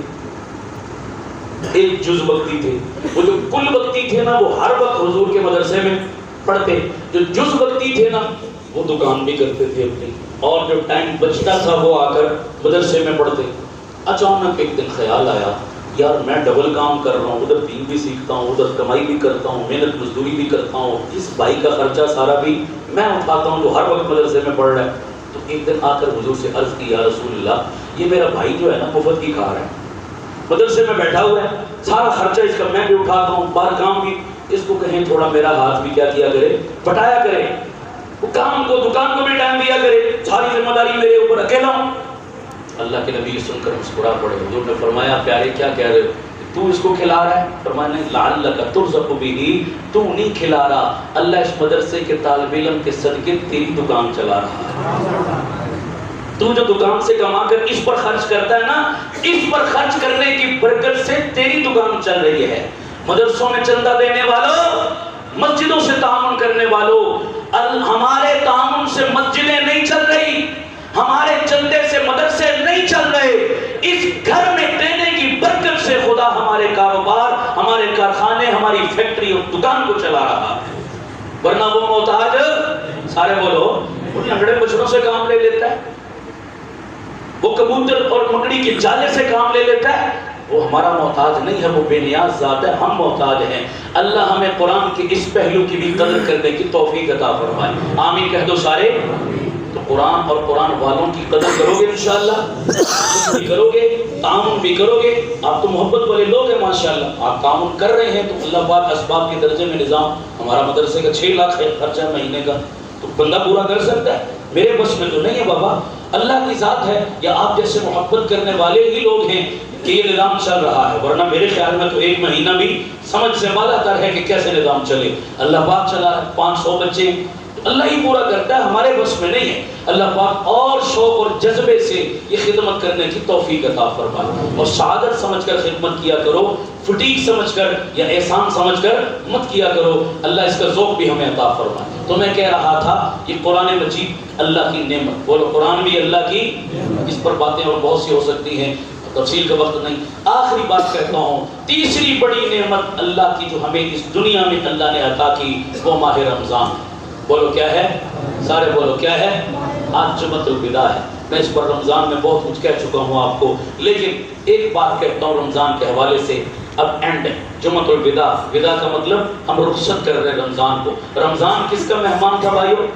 [SPEAKER 1] ایک جز وقتی تھے. وہ جو کل وقتی تھے نا وہ ہر وقت حضور کے مدرسے میں پڑھتے، جو جز وقتی تھے نا وہ دکان بھی کرتے تھے اپنی، اور جو ٹائم بچتا تھا وہ آ کر مدرسے میں پڑھتے. اچانک ایک دن خیال آیا یار میں ڈبل کام کر رہا ہوں، ادھر دین بھی سیکھتا ہوں، ادھر کمائی بھی کرتا ہوں، محنت مزدوری بھی کرتا ہوں، اس بھائی کا خرچہ سارا بھی میں اٹھاتا ہوں جو ہر وقت مدرسے میں پڑھ رہا ہے. تو ایک دن آ کر حضور سے عرض کی یا رسول اللہ یہ میرا بھائی جو ہے نا مفت کی کھا رہا ہے، مدرسے میں بیٹھا ہوا ہے، سارا خرچہ اس کا میں بھی اٹھاتا ہوں، بار کام بھی، اس کو کہیں تھوڑا میرا ہاتھ بھی کیا کرے، بٹایا کرے، وہ کام کو دکان کو بھی ٹائم دیا کرے، ساری ذمہ داری میرے اوپر اکیلا ہوں. اللہ کے نبی سن کر مسکرا پڑے. حضور نے فرمایا پیارے کیا کہہ رہے ہو، تو اس کو کھلا رہا ہے؟ فرمایا نہیں، لعلک ترزق بہ، تو نہیں کھلا رہا، اللہ اس مدرسے کے طالب علم کے صدقے تیری دکان چلا رہا ہے. تو جو دکان سے کما کر اس پر خرچ کرتا ہے نا، اس پر خرچ کرنے کی برکت سے تیری دکان چل رہی ہے. مدرسوں میں چندہ دینے والوں، مسجدوں سے تعاون کرنے والوں، ہمارے تعاون سے مسجدیں نہیں چل رہی، ہمارے چندے سے مدرسے نہیں چل رہے، اس گھر میں دینے کی برکت سے خدا ہمارے کاروبار، ہمارے کارخانے، ہماری فیکٹری اور دکان کو چلا رہا ہے. ورنہ وہ محتاج، سارے بولو، وہ لنگڑے بچڑوں سے کام لے لیتا ہے، وہ کبوتر اور مکڑی کے جالے سے کام لے لیتا ہے. وہ ہمارا محتاج نہیں ہے، وہ بے نیاز ذات ہے، ہم محتاج ہیں. اللہ ہمیں قرآن کے اس پہلو کی بھی قدر کرنے کی توفیق عطا فرمائے. آمین کہہ دو سارے. تو قرآن اور قرآن والوں کی قدر کرو گے انشاءاللہ، بھی کرو گے، تعاون بھی کرو گے. آپ تو محبت والے لوگ ہیں ماشاءاللہ، آپ تعاون کر رہے ہیں تو اللہ پاک اسباب کے درجے میں نظام. ہمارا مدرسے کا 6 لاکھ ہے خرچہ مہینے کا، تو بندہ پورا کر سکتا ہے. میرے بس میں تو نہیں ہے بابا، اللہ کی ذات ہے یا آپ جیسے محبت کرنے والے ہی لوگ ہیں کہ یہ نظام چل رہا ہے. ورنہ میرے خیال میں تو ایک مہینہ بھی سمجھ سے بالا تر ہے کہ کیسے نظام چلے. اللہ پاک چلا ہے، 500 بچے اللہ ہی پورا کرتا ہے، ہمارے بس میں نہیں ہے. اللہ پاک اور شوق اور جذبے سے یہ خدمت کرنے کی توفیق عطا فرمائے. اور سعادت سمجھ کر خدمت کیا کرو، فٹیک سمجھ کر یا احسان سمجھ کر مت کیا کرو. اللہ اس کا ذوق بھی ہمیں عطا فرمائے. تو میں کہہ رہا تھا یہ قرآن مجید اللہ کی نعمت، بولو قرآن بھی اللہ کی. اس پر باتیں اور بہت سی ہو سکتی ہیں، تفصیل کا وقت نہیں. آخری بات کہتا ہوں، تیسری بڑی نعمت اللہ کی جو ہمیں اس دنیا میں اللہ نے عطا کی وہ ماہ رمضان. بولو کیا ہے، سارے بولو کیا ہے. آج جمعۃ الوداع ہے، میں اس پر رمضان میں بہت کچھ کہہ چکا ہوں آپ کو، لیکن ایک بات کہتا ہوں رمضان کے حوالے سے. اب اینڈ ہے جمعۃ الوداع. ودا کا مطلب ہم رخصت کر رہے ہیں رمضان کو. رمضان کس کا مہمان تھا بھائیو؟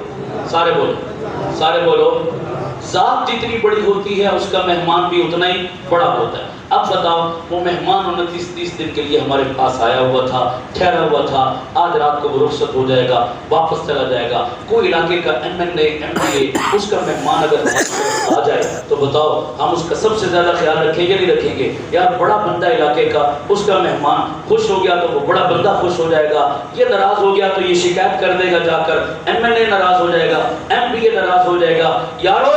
[SPEAKER 1] سارے بولو، سارے بولو. ذات جتنی بڑی ہوتی ہے اس کا مہمان بھی اتنا ہی بڑا ہوتا ہے. اب بتاؤ وہ مہمان 29-30 دن کے لیے ہمارے پاس آیا ہوا تھا، ٹھہرا ہوا تھا، آج رات کو وہ رخصت ہو جائے گا، واپس چلا جائے گا. کوئی علاقے کا MLA MPA اس کا مہمان اگر آ جائے تو بتاؤ ہم اس کا سب سے زیادہ خیال رکھیں گے نہیں رکھیں گے؟ یار بڑا بندہ علاقے کا، اس کا مہمان خوش ہو گیا تو وہ بڑا بندہ خوش ہو جائے گا، یہ ناراض ہو گیا تو یہ شکایت کر دے گا جا کر، MLA ناراض ہو جائے گا، MPA ناراض ہو جائے گا. یارو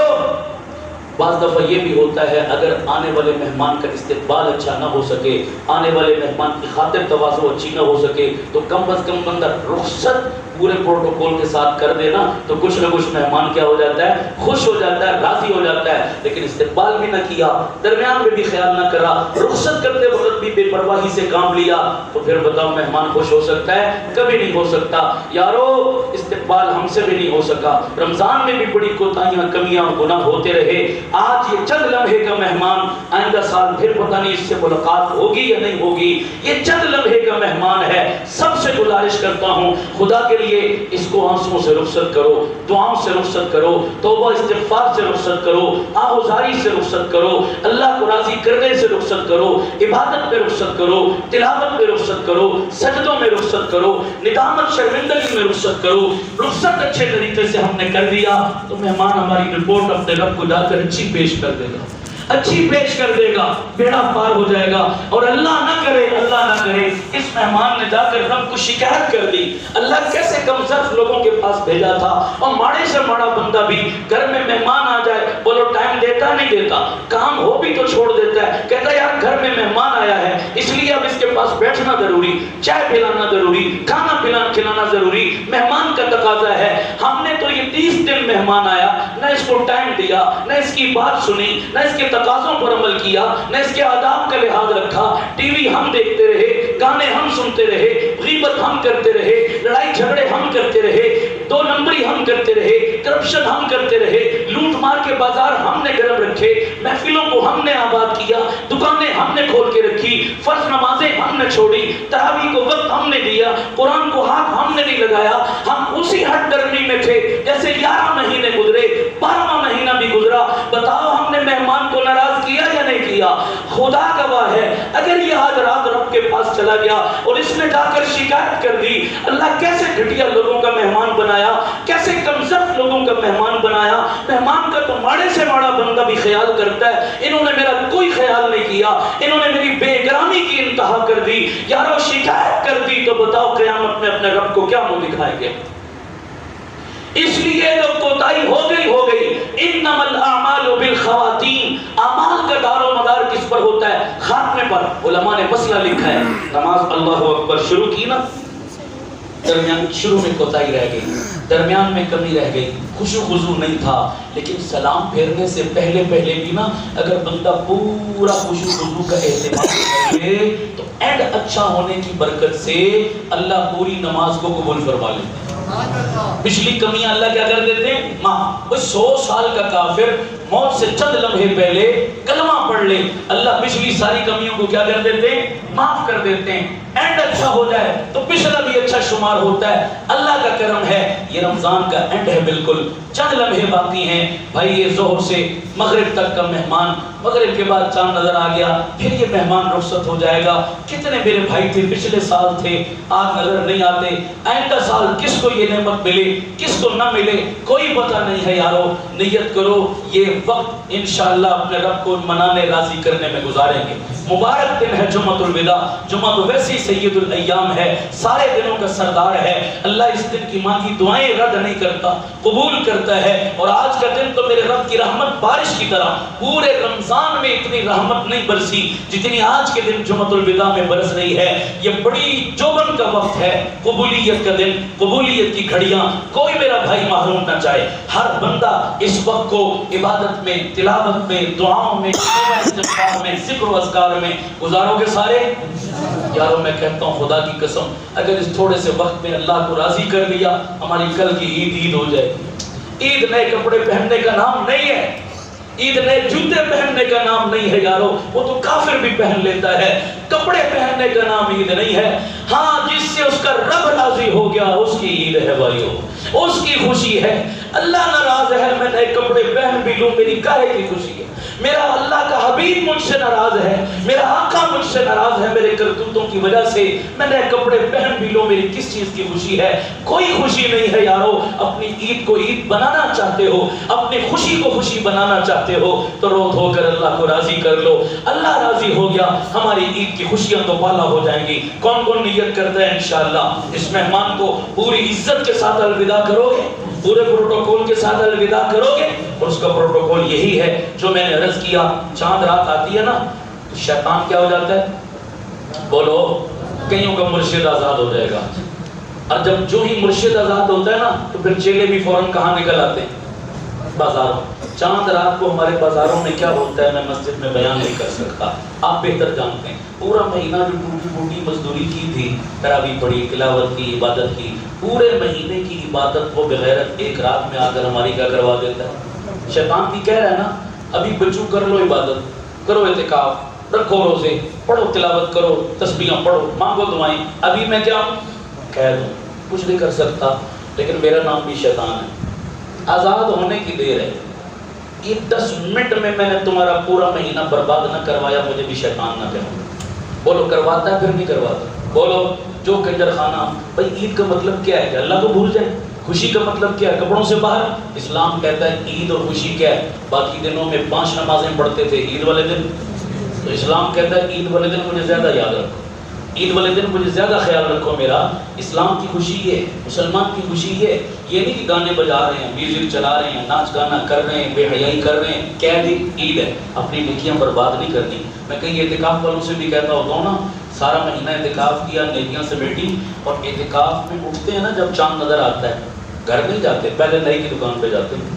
[SPEAKER 1] بعض دفعہ یہ بھی ہوتا ہے اگر آنے والے مہمان کا استقبال اچھا نہ ہو سکے، آنے والے مہمان کی خاطر تواضع اچھی نہ ہو سکے، تو کم از کم بندہ رخصت پورے پروٹوکول کے ساتھ کر دینا تو کچھ نہ کچھ مہمان کیا ہو جاتا ہے، خوش ہو جاتا ہے، راضی ہو جاتا ہے. لیکن استقبال بھی نہ کیا، درمیان میں بھی خیال نہ کرا، رخصت کرتے وقت بھی بے پرواہی سے کام لیا، تو پھر بتاؤ مہمان خوش ہو سکتا ہے؟ کبھی نہیں ہو سکتا. یارو استقبال ہم سے بھی نہیں ہو سکا. رمضان میں بھی بڑی کوتاہیاں، کمیاں اور گناہ ہوتے رہے. آج یہ چند لمحے کا مہمان، آئندہ سال پھر پتہ نہیں اس سے ملاقات ہوگی یا نہیں ہوگی. یہ چند لمحے کا مہمان ہے. سب سے گزارش کرتا ہوں خدا کے لیے اس کو آنسوں سے رخصت کرو، دعاؤں سے رخصت کرو، توبہ استغفار سے رخصت کرو، آہوزاری سے رخصت کرو، اللہ کو راضی کرنے سے رخصت کرو، عبادت پہ رخصت کرو، تلاوت پہ رخصت کرو، سجدوں میں رخصت کرو، ندامت شرمندگی میں رخصت کرو. رخصت اچھے طریقے سے ہم نے کر دیا تو مہمان ہماری رپورٹ اپنے رب کو جا کر اچھی پیش کر دے گا. اچھی پیش کر دے گا، بیڑا پار ہو جائے گا. اور اللہ نہ کرے اس مہمان نے جا کر رب کو شکایت کر دی. اللہ کیسے کم صرف لوگوں کے پاس بھیجا تھا، اور ماڑے سے ماڑا بندہ بھی گھر میں مہمان آ جائے، بولو ٹائم دیتا نہیں دیتا، کام ہو بھی تو چھوڑ دیتا ہے. کہتا ہے یار گھر میں مہمان آیا ہے، اس لیے اب اس کے پاس بیٹھنا ضروری، چائے پلانا ضروری، کھانا کھلانا ضروری، مہمان کا تقاضا ہے. ہم نے تو یہ 30 دن مہمان آیا، نہ اس کو ٹائم دیا، نہ اس کی بات سنی، نہ اس کے تقاضوں پر عمل کیا، نہ اس کے آداب کا لحاظ رکھا. ٹی وی ہم دیکھتے رہے، گانے ہم سنتے رہے، غیبت ہم کرتے رہے، لڑائی جھگڑے ہم کرتے رہے، 2 نمبری ہم کرتے رہے، کرپشن ہم کرتے رہے، لوٹ مار کے بازار ہم نے گرم رکھے، محفلوں کو ہم نے آباد کیا، دکانیں ہم نے کھول کے رکھی، فرض نمازیں ہم نے چھوڑی، تراویح کو وقت ہم نے دیا، قرآن کو ہاتھ ہم نے نہیں لگایا. ہم اسی ہٹ درمی میں تھے جیسے 11 مہینے گزرے، 12واں مہینہ بھی گزرا. بتاؤ ہم نے مہمان کو ناراض کیا یا نہیں کیا؟ خدا گواہ ہے اگر یہ آج رات رب کے پاس چلا گیا اور اس نے جا کر شکایت کر دی، اللہ کیسے گھٹیا لوگوں کا مہمان بنایا، کیسے کمزور لوگوں کا مہمان بنایا. مہمان کا تو ماڑے سے ماڑا بندہ بھی خیال کرتا ہے. انہوں نے میرا کوئی خیال نہیں کیا، انہوں نے میری بے احترامی کی انتہا کر دی. یارو شکایت کر دی تو بتاؤ قیامت میں اپنے رب کو کیا منہ دکھائیں گے؟ اس لیے جو کوتاہی ہو گئی. انما الاعمال بالخواتیم، اعمال کا دار و مدار کس پر ہوتا ہے؟ خاتمے پر. علماء نے مسئلہ لکھا ہے، نماز اللہ اکبر شروع کی نا، درمیان شروع میں کوتاہی رہ گئی، درمیان میں کمی رہ گئی، خشوع خضوع نہیں تھا، لیکن سلام پھیرنے سے پہلے بھی نا اگر بندہ پورا خشوع خضوع کا اہتمام کرے تو اینڈ اچھا ہونے کی برکت سے اللہ پوری نماز کو قبول فرما لیتا ہے. پچھلی کمیاں اللہ کیا کر دیتے ہیں؟ وہ 100 سال کا کافر موت سے چند لمحے پہلے کلمہ پڑھ لے، اللہ پچھلی ساری کمیوں کو کیا کر دیتے ہیں؟ معاف کر دیتے ہیں. اینڈ اچھا ہو جائے تو پچھلا بھی اچھا شمار ہوتا ہے. اللہ کا کرم ہے. یہ رمضان کا اینڈ ہے، بالکل چند لمحے باقی ہیں. بھائی یہ ظہر سے مغرب تک کا مہمان، مغرب کے بعد چاند نظر آ گیا، پھر یہ مہمان رخصت ہو جائے گا. کتنے میرے بھائی تھے پچھلے سال تھے، آج نظر نہیں آتے. آئندہ سال کس کو یہ نعمت ملے کس کو نہ ملے کوئی پتہ نہیں ہے. یارو نیت کرو یہ وقت انشاءاللہ اپنے رب کو منانے راضی کرنے میں گزاریں گے. مبارک دن ہے جمعۃ الوداع. جمعہ تو ویسے ہی سید الایام ہے، سارے دنوں کا سردار ہے. اللہ اس دن کی مانگی دعائیں رد نہیں کرتا، قبول کرتا ہے. اور آج کا دن تو میرے رب کی رحمت بارش کی طرح، پورے رمضان میں اتنی رحمت نہیں برسی جتنی آج کے دن جمعۃ الوداع میں برس رہی ہے. یہ بڑی جوبن کا وقت ہے، قبولیت کا دن، قبولیت کی گھڑیاں. کوئی میرا بھائی محروم نہ چاہے. ہر بندہ اس وقت کو عبادت میں، تلاوت میں، دعاؤں میں، ذکر و اذکار میں گزارو گے سارے. یارو میں کہتا ہوں خدا کی قسم اگر اس تھوڑے سے وقت میں اللہ کو راضی کر لیا ہماری کل کی عید ہو جائے گی. عید نئے کپڑے پہننے کا نام نہیں ہے، عید نئے جوتے پہننے کا نام نہیں ہے. یارو وہ تو کافر بھی پہن لیتا ہے. کپڑے پہننے کا نام عید نہیں ہے. ہاں جس سے اس کا رب راضی ہو گیا اس کی عید ہے بھائیو، اس کی خوشی ہے. اللہ ناراض ہے میں نئے کپڑے پہن بھی لوں، میری کاہے کی خوشی ہے؟ میرا اللہ کا حبیب مجھ سے ناراض ہے، میرا آقا مجھ سے ناراض ہے میرے کرتوتوں کی وجہ سے. میں نئے کپڑے پہن بھی لوں، میری کس چیز کی خوشی ہے؟ کوئی خوشی نہیں ہے. یارو اپنی عید کو عید بنانا چاہتے ہو، اپنی خوشی کو خوشی بنانا چاہتے ہو تو رو دھو کر اللہ کو راضی کر لو. اللہ راضی ہو گیا ہماری عید کی خوشیاں تو بالا ہو جائیں گی. کون کون نیت کرتا ہے انشاءاللہ اس مہمان کو پوری عزت کے ساتھ الوداع کرو گے، پورے پروٹوکول کے ساتھ الوداع کرو گے؟ اور اس کا پروٹوکول یہی ہے جو میں نے عرض کیا. چاند رات آتی ہے نا تو شیطان کیا ہو جاتا ہے؟ بولو کئیوں کا مرشد آزاد ہو جائے گا. اور جب جو ہی مرشد آزاد ہوتا ہے نا تو پھر چیلے بھی فوراً کہاں نکل آتے ہیں؟ بازاروں. چاند رات کو ہمارے بازاروں میں کیا ہوتا ہے میں مسجد میں بیان نہیں کر سکتا، آپ بہتر جانتے ہیں. پورا مہینہ جو ٹوٹی پھوٹی مزدوری کی تھی، تراویح پڑھی، تلاوت کی، عبادت کی، پورے مہینے کی عبادت وہ بغیرت ایک رات میں آ کر ہماری کیا کروا دیتا ہے؟ شیطان بھی کہہ رہا ہے نا ابھی بچوں کر لو عبادت، کرو اعتکاف، رکھو روزے، پڑھو تلاوت کرو، تسبیحاں پڑھو، مانگو دعائیں. ابھی میں کیا ہوں؟ کہہ دوں کچھ نہیں کر سکتا، لیکن میرا نام بھی شیطان ہے. آزاد ہونے کی دیر ہے. یہ 10 منٹ میں نے تمہارا پورا مہینہ برباد نہ کروایا مجھے بھی شیطان نہ کہو. بولو کرواتا ہے پھر نہیں کرواتا؟ بولو جو کنجر خانہ. بھائی عید کا مطلب کیا ہے کہ اللہ کو بھول جائے؟ خوشی کا مطلب کیا ہے؟ کپڑوں سے باہر. اسلام کہتا ہے عید اور خوشی کیا ہے؟ باقی دنوں میں 5 نمازیں پڑھتے تھے، عید والے دن تو اسلام کہتا ہے عید والے دن مجھے زیادہ یاد رکھو، عید والے دن مجھے زیادہ خیال رکھو میرا. اسلام کی خوشی یہ، مسلمان کی خوشی یہ نہیں کہ گانے بجا رہے ہیں، میوزک چلا رہے ہیں، ناچ گانا کر رہے ہیں، بے حیائی کر رہے ہیں. کہہ دی عید ہے، اپنی نیکیاں برباد نہیں کرنی. میں کہیں اعتکاف والوں سے بھی کہتا ہوتا ہوں نا، سارا مہینہ اعتکاف کیا، نیکیاں سمیٹی، اور اعتکاف میں اٹھتے ہیں نا جب چاند نظر آتا ہے، گھر نہیں جاتے، پہلے نئی کی دکان پہ جاتے ہیں.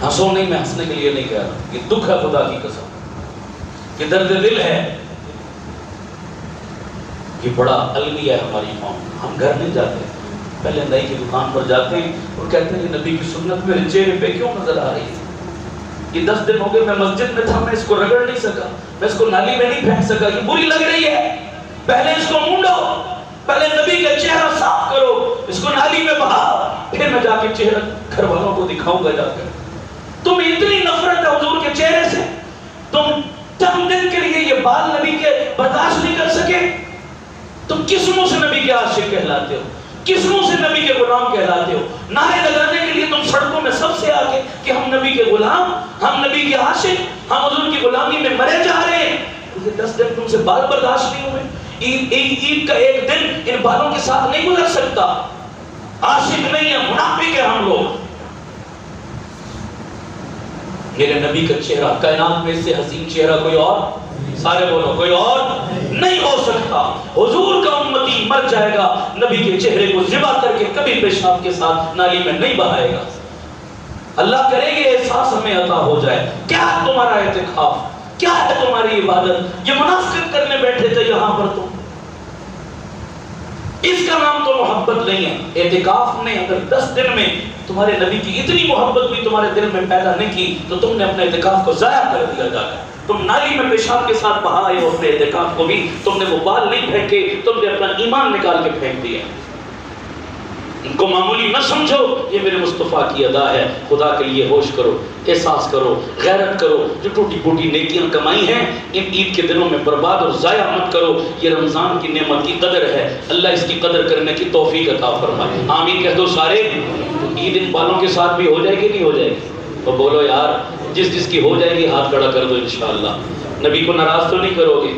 [SPEAKER 1] ہنسو نہیں، میں ہنسنے کے لیے نہیں کہہ رہا، یہ دکھ ہے خدا کی قسم، یہ درد دل ہے، یہ بڑا المیہ ہے ہماری قوم. ہم گھر نہیں جاتے، پہلے نئی کی دکان پر جاتے ہیں اور کہتے ہیں کہ نبی کی سنت میرے چہرے پہ کیوں نظر آ رہی ہے؟ یہ 10 دن ہو گئے میں مسجد میں تھا، میں اس کو رگڑ نہیں سکا، میں اس کو نالی میں نہیں پھینک سکا، یہ بری لگ رہی ہے. پہلے اس کو مونڈو، پہلے نبی کا چہرہ صاف کرو، اس کو نالی میں بہاؤ، پھر میں جا کے چہرہ گھر والوں کو دکھاؤں گا. جا کر تم اتنی نفرت ہے حضور کے چہرے سے، تم چند دن کے لیے یہ بال نبی کے برداشت نہیں کر سکے. تم کس منہ سے نبی کے عاشق کہلاتے ہو؟ کس منہ سے نبی کے غلام کہلاتے ہو؟ نعرے لگانے کے لیے تم سڑکوں میں سب سے آگے کہ ہم نبی کے غلام، ہم نبی کے عاشق، ہم حضور کی غلامی میں مرے جا رہے ہیں. یہ 10 دن تم سے بال برداشت نہیں ہوئے. عید کا ایک دن ان بالوں کے ساتھ نہیں گزر سکتا. عاشق نہیں ہے، منافق ہے ہم لوگ. میرے نبی کا چہرہ کائنات میں سے حسین چہرہ کوئی اور، سارے بولو، کوئی اور نہیں ہو سکتا. حضور کا امتی مر جائے گا، نبی کے چہرے کو ذبح کر کے کبھی پیشاب کے ساتھ نالی میں نہیں بہائے گا. اللہ کرے یہ احساس ہمیں عطا ہو جائے. کیا ہے تمہارا اعتکاف؟ کیا ہے تمہاری عبادت؟ یہ منافقت کرنے بیٹھے تھے یہاں پر تم. اس کا نام تو محبت نہیں ہے. اعتکاف نے اگر 10 دن میں تمہارے نبی کی اتنی محبت بھی تمہارے دل میں پیدا نہیں کی تو تم نے اپنے اعتکاف کو ضائع کر دیا. جا کر تم نالی میں پیشاب کے ساتھ بہائے ہو اپنے اعتکاف کو بھی. تم نے وہ بال نہیں پھینکے، تم نے اپنا ایمان نکال کے پھینک دیا. ان کو معمولی نہ سمجھو، یہ میرے مصطفیٰ کی ادا ہے. خدا کے لیے ہوش کرو، احساس کرو، غیرت کرو. جو ٹوٹی پھوٹی نیکیاں کمائی ہیں ان عید کے دنوں میں برباد اور ضائع مت کرو. یہ رمضان کی نعمت کی قدر ہے، اللہ اس کی قدر کرنے کی توفیق عطا فرمائے. آمین کہہ دو سارے. عید ان بالوں کے ساتھ بھی ہو جائے گی نہیں ہو جائے گی؟ تو بولو یار، جس کی ہو جائے گی ہاتھ کھڑا کر دو. انشاءاللہ نبی کو ناراض تو نہیں کرو گے،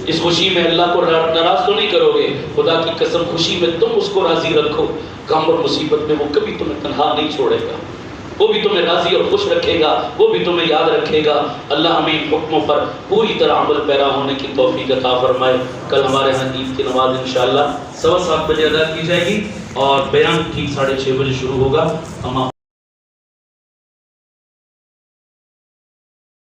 [SPEAKER 1] اس خوشی میں اللہ کو ناراض تو نہیں کرو گے. خدا کی قسم خوشی میں تم اس کو راضی رکھو. غم اور مصیبت میں وہ کبھی تمہیں تنہا نہیں چھوڑے گا، وہ بھی تمہیں راضی اور خوش رکھے گا، وہ بھی تمہیں یاد رکھے گا. اللہ ہمیں ان حکموں پر پوری طرح عمل پیرا ہونے کی توفیق عطا فرمائے. کل ہمارے ہاں عید کی نماز انشاءاللہ 7:15 بجے ادا کی جائے گی اور بیان ٹھیک 6:30 بجے شروع ہوگا.